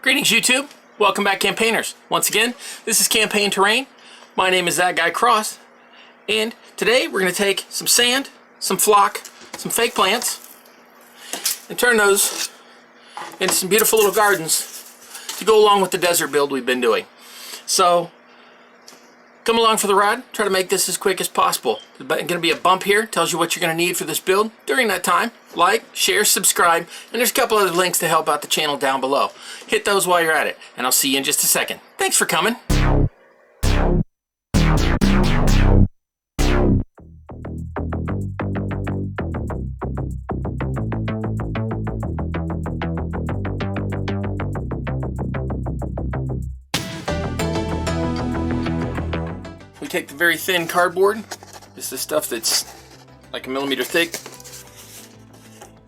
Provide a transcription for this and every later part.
Greetings YouTube, welcome back campaigners. Once again, this is Campaign Terrain. My name is That Guy Cross, and today we're going to take some sand, some flock, some fake plants, and turn those into some beautiful little gardens to go along with the desert build we've been doing. So, come along for the ride, try to make this as quick as possible. There's going to be a bump here, tells you what you're going to need for this build. During that time, like, share, subscribe, and there's a couple other links to help out the channel down below. Hit those while you're at it, and I'll see you in just a second. Thanks for coming. We take the very thin cardboard. This is stuff that's like a millimeter thick.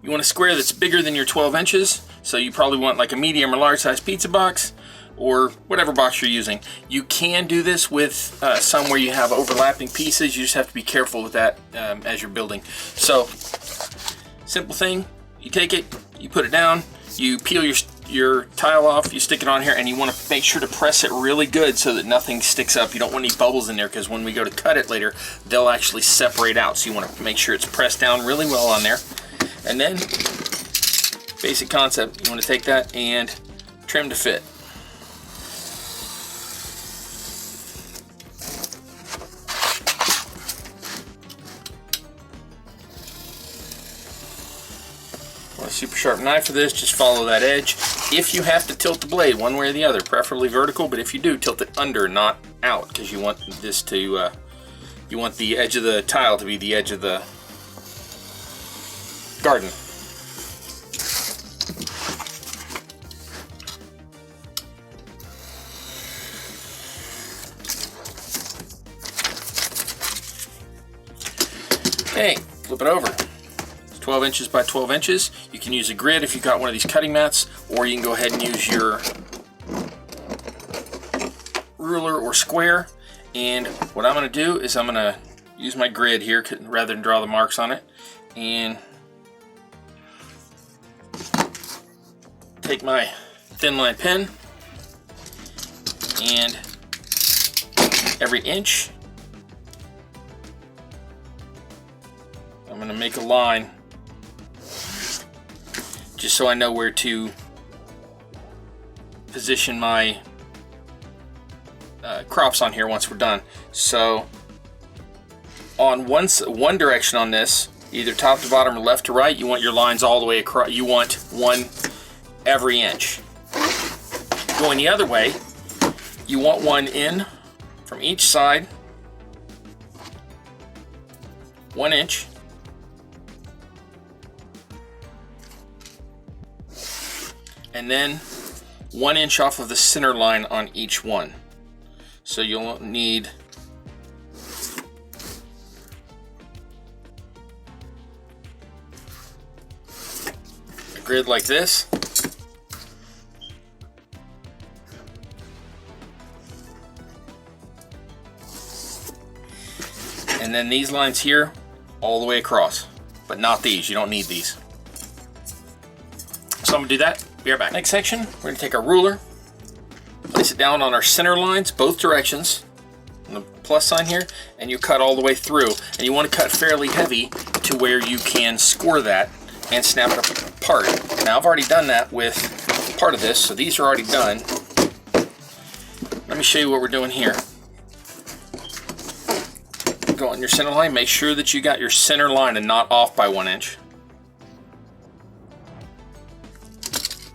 You want a square that's bigger than your 12 inches, so you probably want like a medium or large size pizza box, or whatever box you're using. You can do this with some where you have overlapping pieces. You just have to be careful with that as you're building. So, simple thing, you take it, you put it down, you peel your tile off, you stick it on here, and you want to make sure to press it really good so that nothing sticks up. You don't want any bubbles in there, because when we go to cut it later, they'll actually separate out. So you want to make sure it's pressed down really well on there. And then, basic concept, you want to take that and trim to fit. Want a super sharp knife for this, just follow that edge. If you have to tilt the blade one way or the other, preferably vertical, but if you do, tilt it under, not out, because you want this to, you want the edge of the tile to be the edge of the garden. Okay, flip it over. It's 12 inches by 12 inches. You can use a grid if you've got one of these cutting mats, or you can go ahead and use your ruler or square. And what I'm going to do is I'm going to use my grid here rather than draw the marks on it, and take my thin line pen, and every inch I'm going to make a line just so I know where to position my crops on here once we're done. So on one direction on this, either top to bottom or left to right, you want your lines all the way across. You want one every inch. Going the other way, you want one in from each side, 1 inch, and then 1 inch off of the center line on each one. So you'll need a grid like this. And then these lines here all the way across, but not these. You don't need these. So I'm gonna do that. Be right back. Next section, we're gonna take our ruler, place it down on our center lines, both directions, on the plus sign here, and you cut all the way through. And you want to cut fairly heavy to where you can score that and snap it apart. Now I've already done that with part of this, so these are already done. Let me show you what we're doing here. Go on your center line, make sure that you got your center line and not off by 1 inch.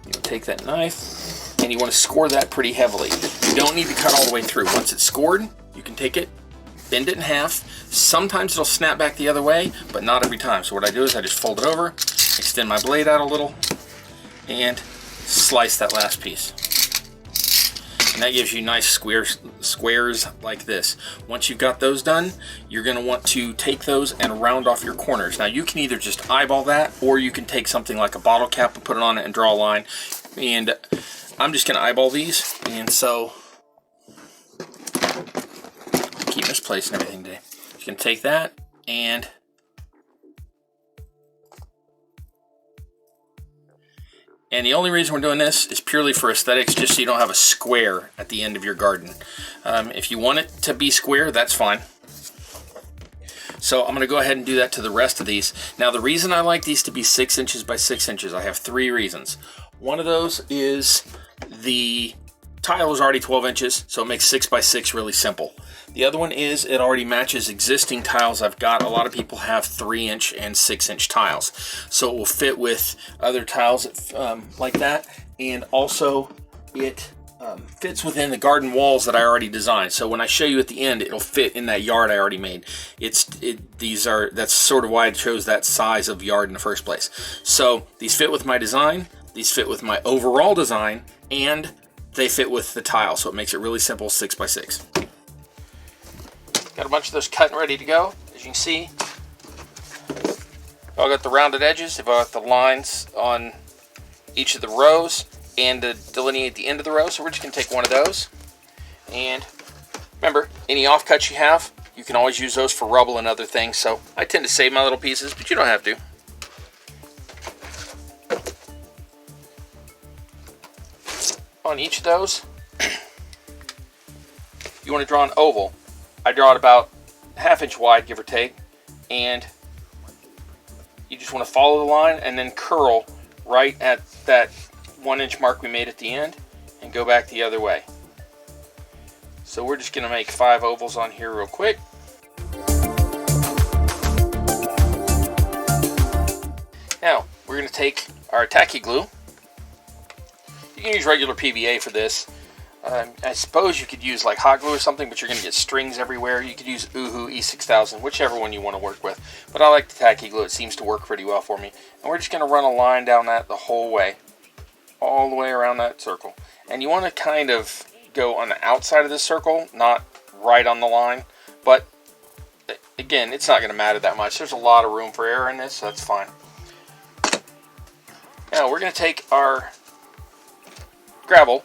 You take that knife and you want to score that pretty heavily. You don't need to cut all the way through. Once it's scored, you can take it, bend it in half. Sometimes it'll snap back the other way, but not every time. So what I do is I just fold it over, extend my blade out a little, and slice that last piece. And that gives you nice squares like this. Once you've got those done, you're going to want to take those and round off your corners. Now you can either just eyeball that, or you can take something like a bottle cap and put it on it and draw a line. And I'm just going to eyeball these, and so keep this place and everything today. You can take that and And the only reason we're doing this is purely for aesthetics, just so you don't have a square at the end of your garden. If you want it to be square, that's fine. So I'm going to go ahead and do that to the rest of these. Now the reason I like these to be 6 inches by 6 inches, I have 3 reasons. One of those is the tile is already 12 inches, so it makes 6 by 6 really simple. The other one is it already matches existing tiles I've got. A lot of people have 3-inch and 6-inch tiles, so it will fit with other tiles like that, and also it fits within the garden walls that I already designed. So when I show you at the end, it'll fit in that yard I already made. That's sort of why I chose that size of yard in the first place. So these fit with my design, these fit with my overall design, and they fit with the tile, so it makes it really simple, 6 by 6. Got a bunch of those cut and ready to go. As you can see, I've got the rounded edges, I've got the lines on each of the rows, and to delineate the end of the row. So we're just going to take one of those. And remember, any offcuts you have, you can always use those for rubble and other things. So I tend to save my little pieces, but you don't have to. On each of those, you want to draw an oval. I draw it about 1/2 inch wide, give or take, and you just want to follow the line and then curl right at that 1-inch mark we made at the end and go back the other way. So we're just going to make 5 ovals on here real quick. Now we're going to take our tacky glue. You can use regular PVA for this. I suppose you could use like hot glue or something, but you're going to get strings everywhere. You could use Uhu E6000, whichever one you want to work with. But I like the tacky glue. It seems to work pretty well for me. And we're just going to run a line down that the whole way, all the way around that circle. And you want to kind of go on the outside of this circle, not right on the line. But again, it's not going to matter that much. There's a lot of room for error in this, so that's fine. Now we're going to take our gravel.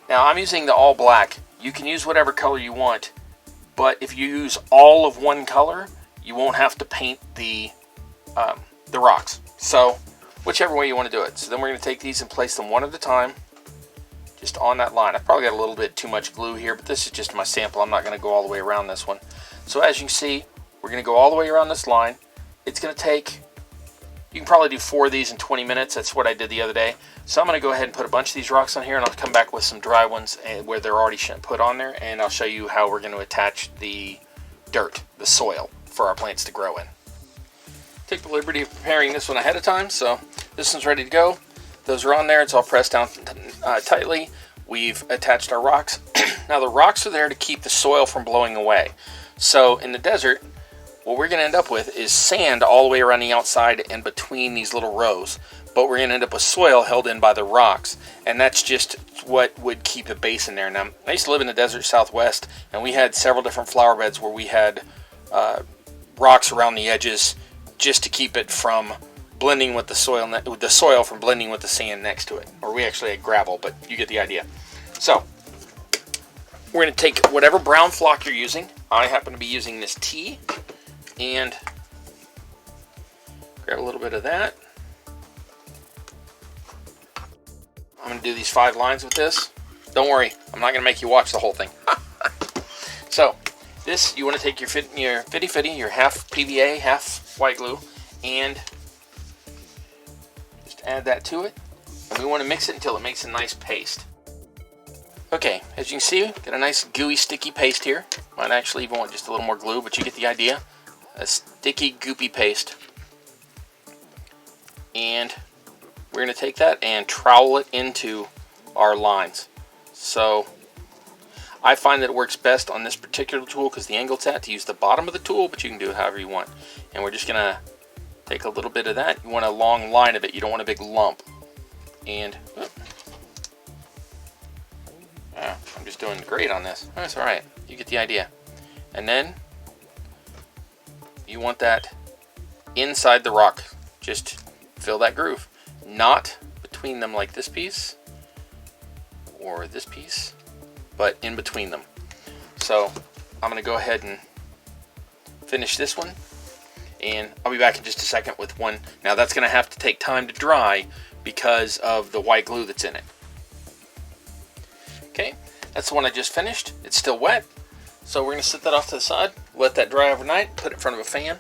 Now I'm using the all black. You can use whatever color you want, but if you use all of one color, you won't have to paint the rocks. So whichever way you want to do it. So then we're going to take these and place them one at a time, just on that line. I've probably got a little bit too much glue here, but this is just my sample. I'm not going to go all the way around this one. So as you can see, we're going to go all the way around this line. It's going to take, you can probably do 4 of these in 20 minutes. That's what I did the other day. So I'm going to go ahead and put a bunch of these rocks on here, and I'll come back with some dry ones where they're already put on there, and I'll show you how we're going to attach the dirt, the soil, for our plants to grow in. Take the liberty of preparing this one ahead of time, so this one's ready to go. Those are on there. It's all pressed down tightly. We've attached our rocks. Now the rocks are there to keep the soil from blowing away. So in the desert, what we're going to end up with is sand all the way around the outside and between these little rows. But we're going to end up with soil held in by the rocks, and that's just what would keep a base in there. Now, I used to live in the desert southwest, and we had several different flower beds where we had rocks around the edges just to keep it from blending with the soil from blending with the sand next to it. Or we actually had gravel, but you get the idea. So we're going to take whatever brown flock you're using. I happen to be using this tea, and grab a little bit of that. I'm going to do these 5 lines with this. Don't worry, I'm not going to make you watch the whole thing. So, this, you want to take your fitty, your half PVA, half white glue, and just add that to it. And we want to mix it until it makes a nice paste. Okay, as you can see, got a nice gooey, sticky paste here. Might actually even want just a little more glue, but you get the idea. A sticky, goopy paste. And we're going to take that and trowel it into our lines. So I find that it works best on this particular tool because the angle it's at to use the bottom of the tool, but you can do it however you want. And we're just going to take a little bit of that. You want a long line of it. You don't want a big lump. And I'm just doing great on this. That's all right. You get the idea. And then you want that inside the rock. Just fill that groove. Not between them like this piece or this piece, but in between them. So I'm going to go ahead and finish this one, and I'll be back in just a second with one. Now that's going to have to take time to dry, because of the white glue that's in it. Okay, that's the one I just finished. It's still wet, so we're going to set that off to the side, let that dry overnight, put it in front of a fan,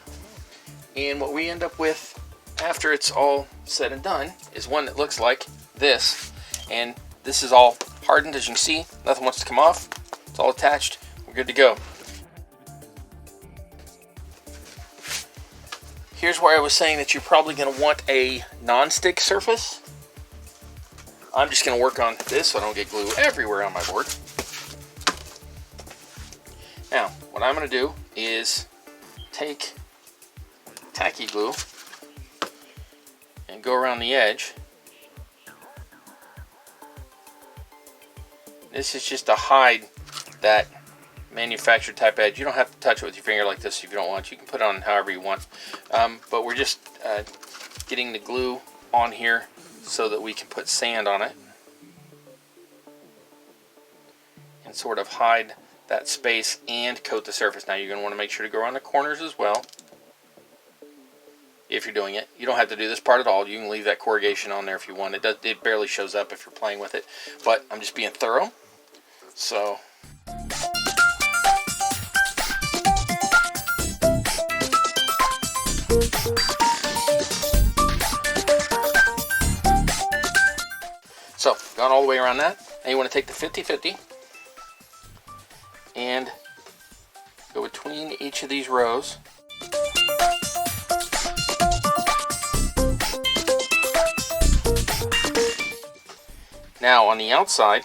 and what we end up with after it's all said and done is one that looks like this. And this is all hardened, as you can see. Nothing wants to come off. It's all attached. We're good to go. Here's where I was saying that you're probably going to want a non-stick surface. I'm just going to work on this so I don't get glue everywhere on my board. Now, what I'm going to do is take tacky glue and go around the edge. This is just to hide that manufactured type edge. You don't have to touch it with your finger like this if you don't want. You can put it on however you want. But we're just getting the glue on here so that we can put sand on it and sort of hide that space and coat the surface. Now you're going to want to make sure to go around the corners as well if you're doing it. You don't have to do this part at all. You can leave that corrugation on there if you want. It barely shows up if you're playing with it, but I'm just being thorough. So gone all the way around that. Now you want to take the 50-50 and go between each of these rows. Now on the outside,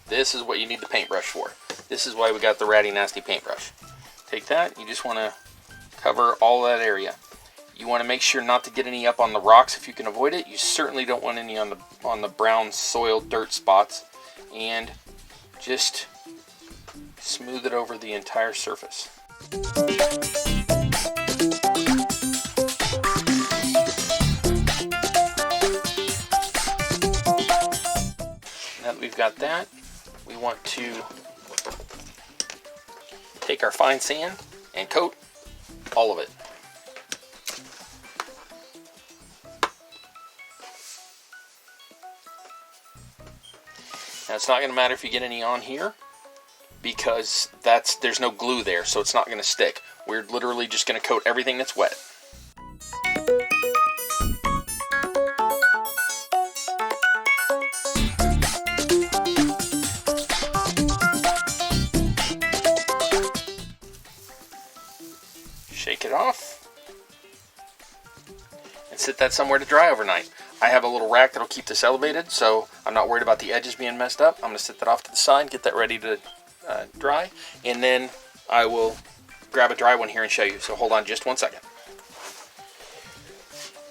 this is what you need the paintbrush for. This is why we got the Ratty Nasty paintbrush. Take that, you just want to cover all that area. You want to make sure not to get any up on the rocks if you can avoid it. You certainly don't want any on the brown soil dirt spots. And just smooth it over the entire surface. Now that we've got that, we want to take our fine sand and coat all of it. Now it's not going to matter if you get any on here because there's no glue there, so it's not going to stick. We're literally just going to coat everything that's wet. Shake it off and sit that somewhere to dry overnight. I have a little rack that'll keep this elevated, so I'm not worried about the edges being messed up. I'm going to set that off to the side, get that ready to dry, and then I will grab a dry one here and show you. So hold on just 1 second.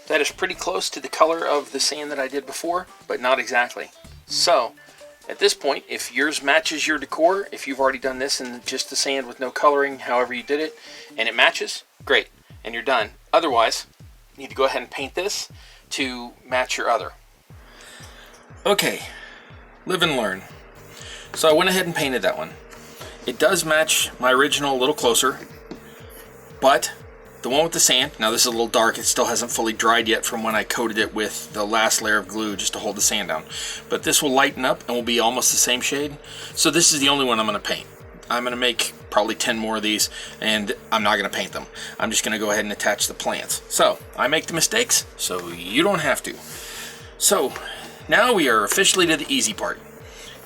That is pretty close to the color of the sand that I did before, but not exactly. So at this point, if yours matches your decor, if you've already done this in just the sand with no coloring, however you did it, and it matches, great, and you're done. Otherwise, you need to go ahead and paint this to match your other. Okay, live and learn. So I went ahead and painted that one. It does match my original a little closer, but the one with the sand, now this is a little dark, it still hasn't fully dried yet from when I coated it with the last layer of glue just to hold the sand down. But this will lighten up and will be almost the same shade. So this is the only one I'm going to paint. I'm going to make probably 10 more of these, and I'm not going to paint them. I'm just going to go ahead and attach the plants. So I make the mistakes, so you don't have to. So now we are officially to the easy part.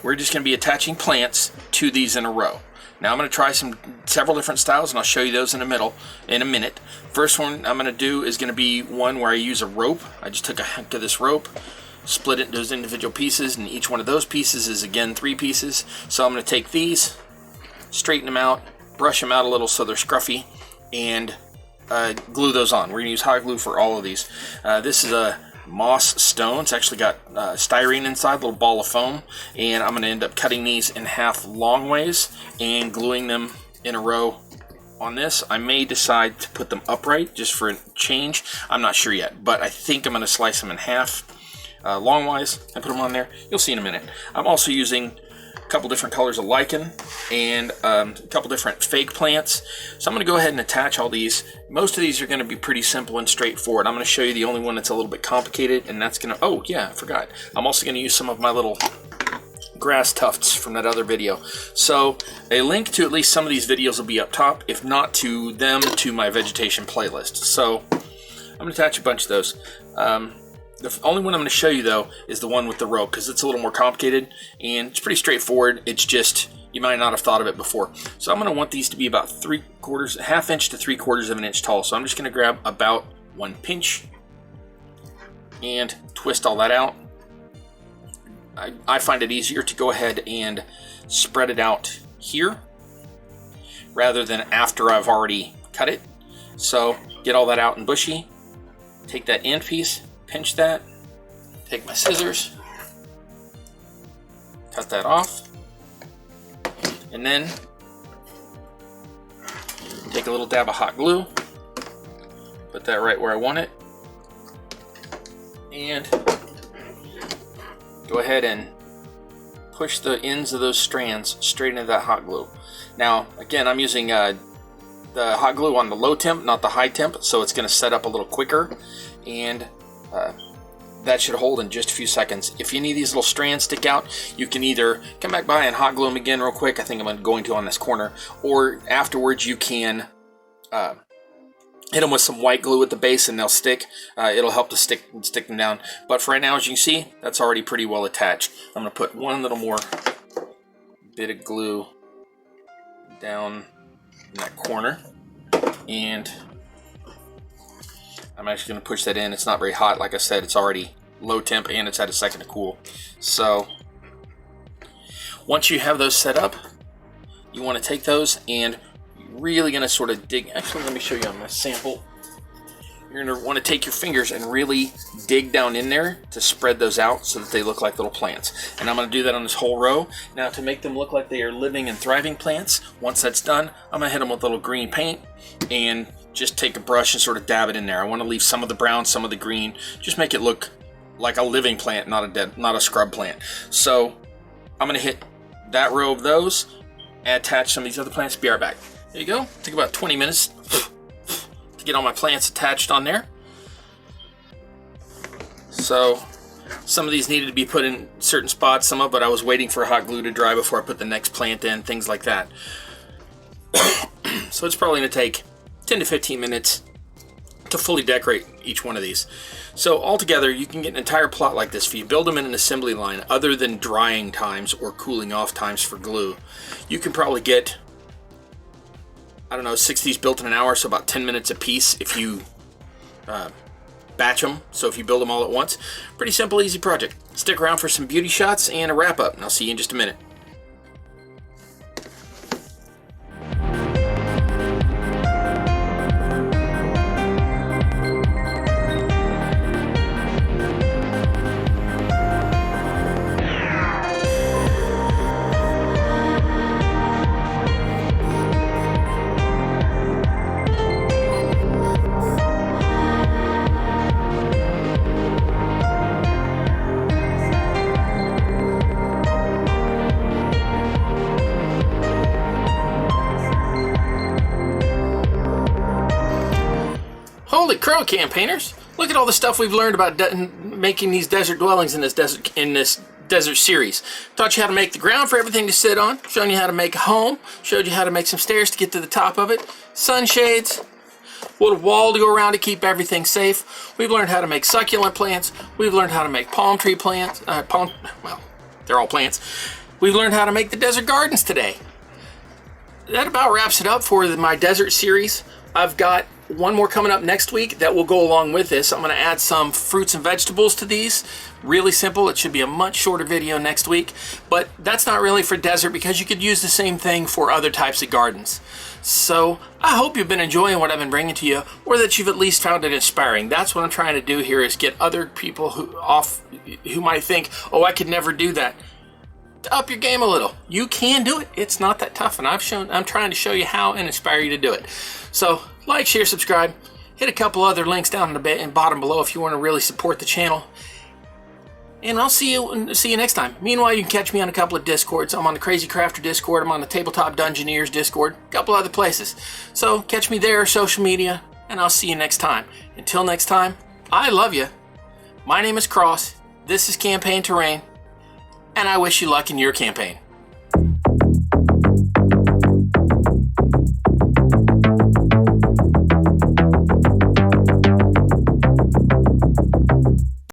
We're just going to be attaching plants to these in a row. Now I'm going to try several different styles, and I'll show you those in a minute. First one I'm going to do is going to be one where I use a rope. I just took a hunk of this rope, split it into those individual pieces, and each one of those pieces is again 3 pieces. So I'm going to take these, straighten them out, brush them out a little so they're scruffy, and glue those on. We're going to use hot glue for all of these. This is a moss stone. It's actually got styrene inside, a little ball of foam, and I'm going to end up cutting these in half long ways and gluing them in a row on this. I may decide to put them upright just for a change. I'm not sure yet, but I think I'm going to slice them in half longwise and put them on there. You'll see in a minute. I'm also using a couple different colors of lichen, and a couple different fake plants. So I'm going to go ahead and attach all these. Most of these are going to be pretty simple and straightforward. I'm going to show you the only one that's a little bit complicated, and that's going to, oh yeah, I forgot. I'm also going to use some of my little grass tufts from that other video. So a link to at least some of these videos will be up top, if not to them, to my vegetation playlist. So I'm going to attach a bunch of those. The only one I'm going to show you though is the one with the rope, because it's a little more complicated and it's pretty straightforward. It's just, you might not have thought of it before. So I'm going to want these to be about 3/4, ½ inch to 3/4 of an inch tall. So I'm just going to grab about 1 pinch and twist all that out. I find it easier to go ahead and spread it out here rather than after I've already cut it. So get all that out and bushy. Take that end piece, pinch that, take my scissors, cut that off, and then take a little dab of hot glue, put that right where I want it, and go ahead and push the ends of those strands straight into that hot glue. Now, again, I'm using the hot glue on the low temp, not the high temp, so it's going to set up a little quicker, and that should hold in just a few seconds. If any of these little strands stick out, you can either come back by and hot glue them again real quick. I think I'm going to on this corner, or afterwards you can hit them with some white glue at the base and they'll stick. It'll help to stick them down. But for right now, as you can see, that's already pretty well attached. I'm going to put one little more bit of glue down in that corner, and I'm actually going to push that in. It's not very hot. Like I said, it's already low temp and it's had a second to cool. So once you have those set up, you want to take those and you're really going to sort of dig. Actually, let me show you on my sample. You're going to want to take your fingers and really dig down in there to spread those out so that they look like little plants. And I'm going to do that on this whole row. Now, to make them look like they are living and thriving plants, once that's done, I'm going to hit them with a little green paint and just take a brush and sort of dab it in there. I want to leave some of the brown, some of the green, just make it look like a living plant, not a scrub plant. So I'm going to hit that row of those, attach some of these other plants, be right back. There you go. Took about 20 minutes to get all my plants attached on there. So some of these needed to be put in certain spots, some of it I was waiting for hot glue to dry before I put the next plant in, things like that. So it's probably going to take 10 to 15 minutes to fully decorate each one of these. So altogether, you can get an entire plot like this if you build them in an assembly line, other than drying times or cooling off times for glue. You can probably get, I don't know, 6 of these built in an hour, so about 10 minutes a piece if you batch them. So if you build them all at once, pretty simple, easy project. Stick around for some beauty shots and a wrap up, and I'll see you in just a minute. Holy crow, campaigners! Look at all the stuff we've learned about making these desert dwellings in this desert series. Taught you how to make the ground for everything to sit on, shown you how to make a home, showed you how to make some stairs to get to the top of it, sunshades, what a wall to go around to keep everything safe. We've learned how to make succulent plants. We've learned how to make palm tree plants. Well, they're all plants. We've learned how to make the desert gardens today. That about wraps it up for my desert series. I've got one more coming up next week that will go along with this. I'm going to add some fruits and vegetables to these. Really simple. It should be a much shorter video next week, but that's not really for desert because you could use the same thing for other types of gardens. So I hope you've been enjoying what I've been bringing to you, or that you've at least found it inspiring. That's what I'm trying to do here, is get other people who might think, oh, I could never do that, to up your game a little. You can do it. It's not that tough, and I'm trying to show you how and inspire you to do it. So like, share, subscribe, hit a couple other links down in the bottom below if you want to really support the channel. And I'll see you next time. Meanwhile, you can catch me on a couple of Discords. I'm on the Crazy Crafter Discord. I'm on the Tabletop Dungeoneers Discord. A couple other places. So catch me there, social media, and I'll see you next time. Until next time, I love you. My name is Cross. This is Campaign Terrain, and I wish you luck in your campaign.